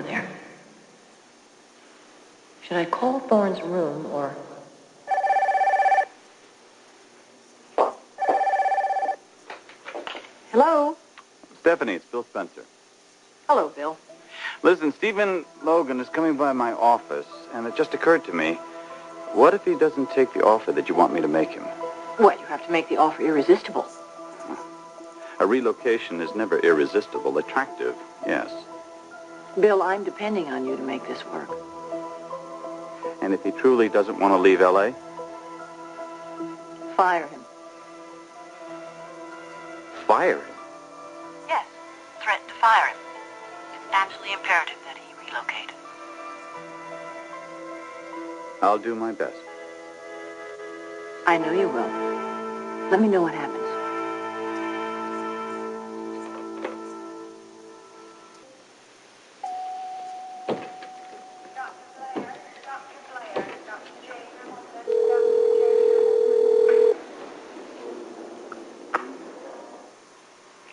there. Should I call Thorne's room or... Hello? Stephanie, it's Bill Spencer. Hello, Bill. Listen, Stephen Logan is coming by my office, and it just occurred to me, what if he doesn't take the offer that you want me to make him? Well, you have to make the offer irresistible. A relocation is never irresistible. Attractive, yes. Bill, I'm depending on you to make this work. And if he truly doesn't want to leave L.A.? Fire him. Fire him? Yes, threaten to fire him. It's absolutely imperative that he relocate. I'll do my best. I know you will. Let me know what happens.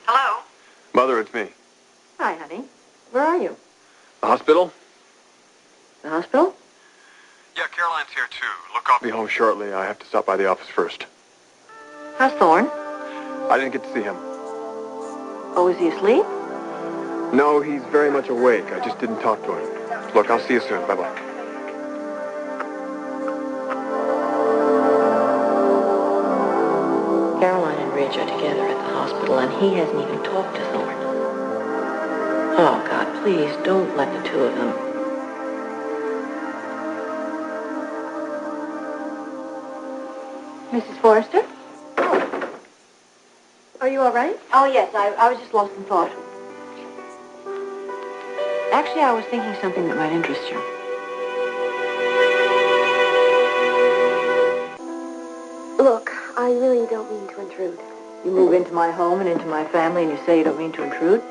Hello? Mother, it's me. Hi, honey. Where are you? The hospital? The hospital? Yeah, Caroline's here, too. Look, I'll be home shortly. I have to stop by the office first. How's Thorne? I didn't get to see him. Oh, is he asleep? No, he's very much awake. I just didn't talk to him. Look, I'll see you soon. Bye-bye. Caroline and Ridge are together at the hospital, and he hasn't even talked to Thorne. Oh, God, please, don't let the two of them... Mrs. Forrester? Oh. Are you all right? Oh, yes, I was just lost in thought. Actually, I was thinking something that might interest you. Look, I really don't mean to intrude. You move into my home and into my family, and you say you don't mean to intrude?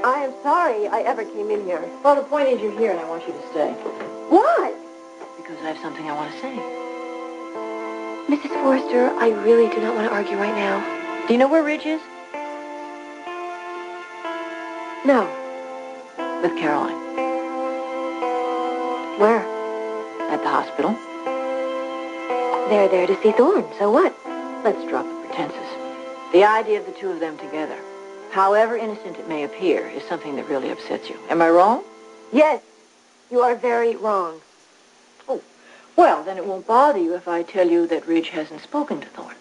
I am sorry I ever came in here. Well, the point is you're here, and I want you to stay. Why? Because I have something I want to say. Mrs. Forrester, I really do not want to argue right now. Do you know where Ridge is? No. With Caroline. Where? At the hospital. They're there to see Thorne, so what? Let's drop the pretenses. The idea of the two of them together, however innocent it may appear, is something that really upsets you. Am I wrong? Yes, you are very wrong. Oh, well, then it won't bother you if I tell you that Ridge hasn't spoken to Thorne.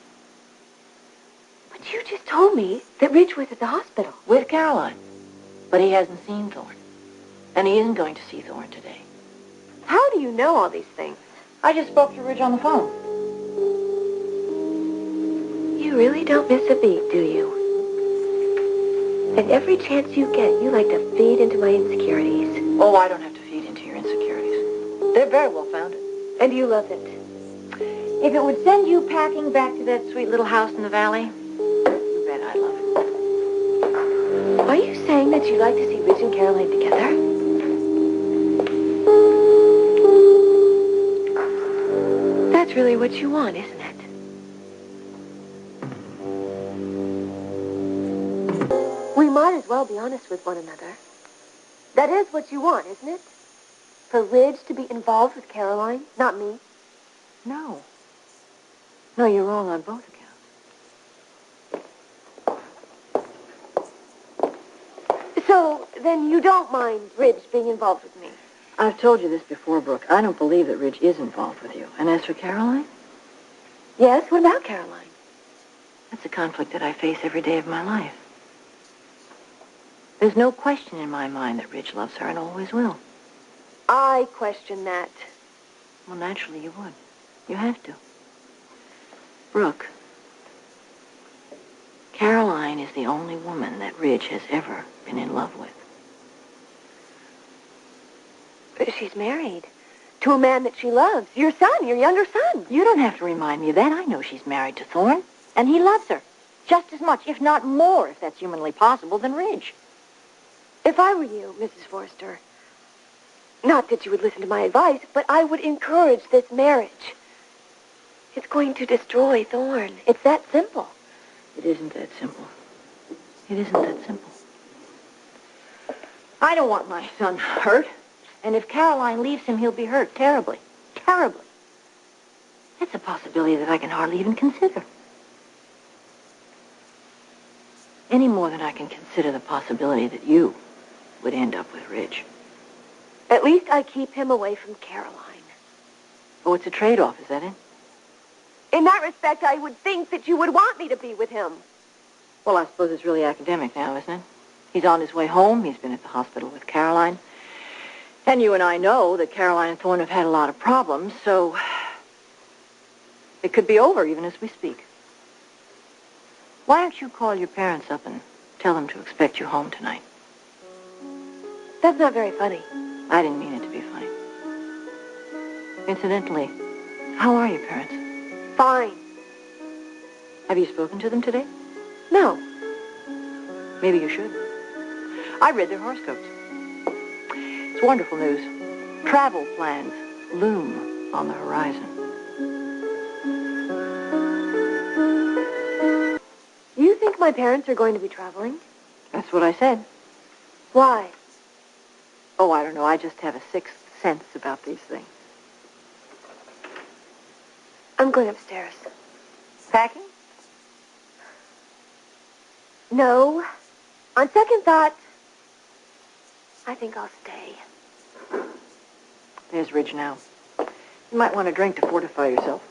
But you just told me that Ridge was at the hospital. With Caroline. But he hasn't seen Thorne. And he isn't going to see Thorne today. How do you know all these things? I just spoke to Ridge on the phone. You really don't miss a beat, do you? And every chance you get, you like to feed into my insecurities. Oh, I don't have to feed into your insecurities. They're very well founded. And you love it. If it would send you packing back to that sweet little house in the valley, you bet I'd love it. Are you saying that you'd like to see Ridge and Caroline together? That's really what you want, isn't it? We might as well be honest with one another. That is what you want, isn't it? For Ridge to be involved with Caroline, not me. No. No, you're wrong on both accounts. So, then you don't mind Ridge being involved with me? I've told you this before, Brooke. I don't believe that Ridge is involved with you. And as for Caroline? Yes, what about Caroline? That's a conflict that I face every day of my life. There's no question in my mind that Ridge loves her and always will. I question that. Well, naturally you would. You have to. Brooke, Caroline is the only woman that Ridge has ever been in love with. But she's married to a man that she loves. Your son, your younger son. You don't have to remind me of that. I know she's married to Thorne, and he loves her just as much, if not more, if that's humanly possible, than Ridge. If I were you, Mrs. Forrester, not that you would listen to my advice, but I would encourage this marriage. It's going to destroy Thorne. It's that simple. It isn't that simple. It isn't that simple. I don't want my son hurt. And if Caroline leaves him, he'll be hurt terribly. Terribly. That's a possibility that I can hardly even consider. Any more than I can consider the possibility that you would end up with Ridge. At least I keep him away from Caroline. Oh, it's a trade-off, is that it? In that respect, I would think that you would want me to be with him. Well, I suppose it's really academic now, isn't it? He's on his way home. He's been at the hospital with Caroline. And you and I know that Caroline and Thorne have had a lot of problems, so it could be over even as we speak. Why don't you call your parents up and tell them to expect you home tonight? That's not very funny. I didn't mean it to be funny. Incidentally, how are your parents? Fine. Have you spoken to them today? No. Maybe you should. I read their horoscopes. It's wonderful news. Travel plans loom on the horizon. You think my parents are going to be traveling? That's what I said. Why? Oh, I don't know. I just have a sixth sense about these things. I'm going upstairs. Packing? No. On second thought, I think I'll stay. There's Ridge now. You might want a drink to fortify yourself.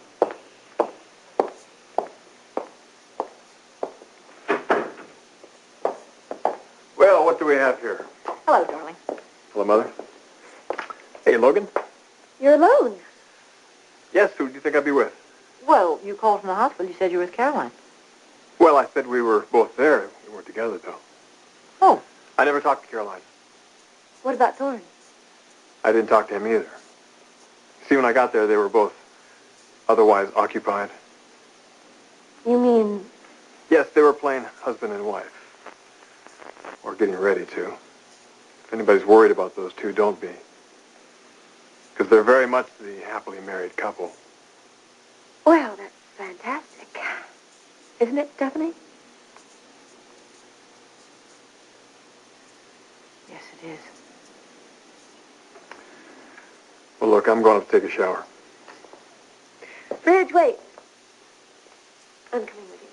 Well, what do we have here? Hello, darling. Hello, Mother. Hey, Logan. You're alone. Yes, who do you think I'd be with? Well, you called from the hospital. You said you were with Caroline. Well, I said we were both there. We weren't together, though. Oh. I never talked to Caroline. What about Thorne? I didn't talk to him either. See, when I got there, they were both otherwise occupied. You mean... Yes, they were playing husband and wife. Or getting ready to. If anybody's worried about those two, don't be. Because they're very much the happily married couple. Well, that's fantastic. Isn't it, Stephanie? Yes, it is. Well, look, I'm going up to take a shower. Ridge, wait. I'm coming with you.